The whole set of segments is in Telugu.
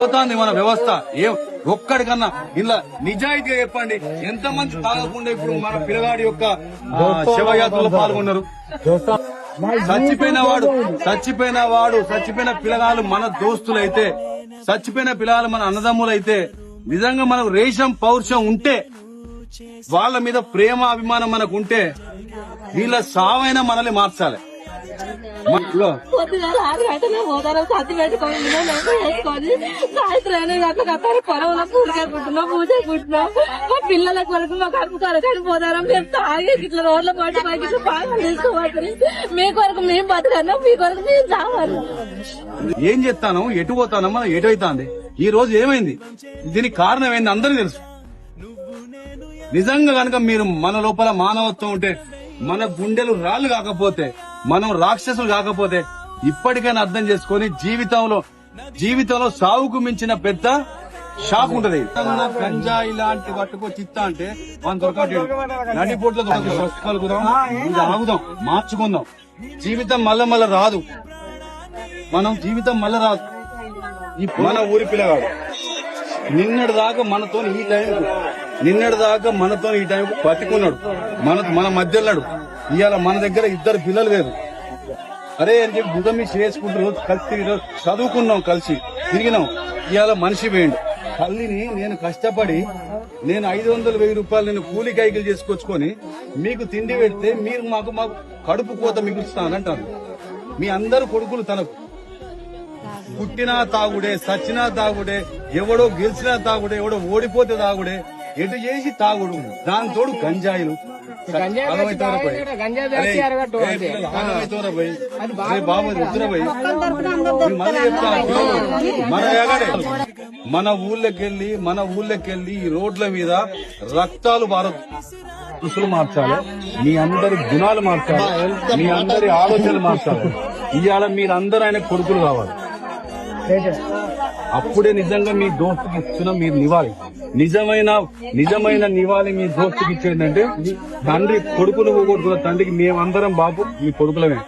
పోతాంది మన వ్యవస్థ. ఒక్కడికన్నా ఇలా నిజాయితీగా చెప్పండి, ఎంతమంది తాగకుండా ఇప్పుడు మన పిల్లగాడి యొక్క శవయాత్రలో పాల్గొన్నారు. చచ్చిపోయిన పిల్లగాళ్ళు మన దోస్తులైతే, చచ్చిపోయిన పిల్లగాళ్ళు మన అన్నదమ్ములైతే, నిజంగా మనకు రేషం పౌరుషం ఉంటే, వాళ్ళ మీద ప్రేమ అభిమానం మనకు ఉంటే, వీళ్ళ సావైనా మనల్ని మార్చాలి. పొద్దుగా 6 గంటలకు పోతారు, సత్తి పెట్టుకొని వేసుకొని సాయంత్రం అట్లా పొలంలో పూజకుంటున్నాం మా పిల్లల కొరకు మా కడుపు కొరకు పోతారా. మేము తాగే ఇట్లా రోడ్ల పాటు మాకు ఇట్లా బాగా తీసుకోవాలి. మీ కొరకు మేము బతకన్నా, మీ కొరకు మేము చావాలి. ఏం చెప్తాను, ఎటు పోతానో మనం ఎటు అవుతాంది. ఈ రోజు ఏమైంది, దీనికి కారణం ఏంది అందరికీ తెలుసు. నిజంగా కనుక మీరు మన లోపల మానవత్వం ఉంటే, మన గుండెలు రాళ్లు కాకపోతే, మనం రాక్షసులు కాకపోతే, ఇప్పటికైనా అర్థం చేసుకుని జీవితంలో సాగుకు మించిన పెద్ద షాక్ ఉంటది. గంజా ఇలాంటి పట్టుకొచ్చి ఇస్తా అంటే మనం దొరకట్లేదు. నడిపోట్లో కలుగుదాం, ఆగుదాం, మార్చుకుందాం. జీవితం మళ్ళా రాదు. జీవితం మళ్ళా రాదు. మన ఊరి పిల్లగాడు నిన్నటి దాకా మనతో ఈ టైంకు బతికున్నాడు, మన మధ్యలో. ఇవాళ మన దగ్గర 2 పిల్లలు లేరు. అరే అని చెప్పి బుధం మీద చేసుకుంటూ రోజు కలిసి చదువుకున్నాం, కలిసి తిరిగినాం. ఇవాళ మనిషి వేయండి. తల్లిని నేను కష్టపడి 500-1000 రూపాయలు నేను కూలి కైకిలు చేసుకొచ్చుకొని మీకు తిండి పెడితే మీరు మాకు కడుపు కోత మిగులుస్తానంటారు. మీ అందరు కొడుకులు తనకు పుట్టినా తాగుడే, సచ్చినా తాగుడే, ఎవడో గెలిచినా తాగుడే, ఎవడో ఓడిపోతే తాగుడే, ఎటు చేసి తాగుడు. దాని తోడు గంజాయిలు. మన ఊళ్ళకెళ్ళి ఈ రోడ్ల మీద రక్తాలు దుస్తులు మార్చాలి, మీ అందరి గుణాలు మార్చాలి, మీ అందరి ఆలోచనలు మార్చాలి. ఇవాళ మీరందరూ ఆయన కొడుకులు కావాలి. అప్పుడే నిజంగా మీ దోస్తుకి ఇస్తున్న మీరు నివాళి. నిజమైన నివాళి మీ దోస్తుకి ఇచ్చేదంటే, తండ్రి కొడుకులు పోగొట్టుకున్న తండ్రికి మేమందరం బాబు మీ కొడుకులమే.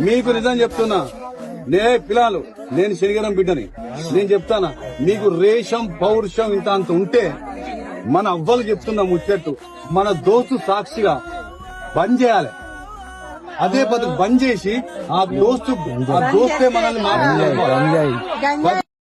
మీకు నిజం చెప్తున్నా, పిల్లలు, నేను శనిగరం బిడ్డని. నేను చెప్తానా, మీకు రేషం పౌరుషం ఇంత అంత ఉంటే, మన అవ్వలు చెప్తున్నా ముచ్చట్టు, మన దోస్తు సాక్షిగా బంద్ చేయాలి. అదే పద్ధతి బంద్ చేసి ఆ దోస్తే మనల్ని మార్చాలి.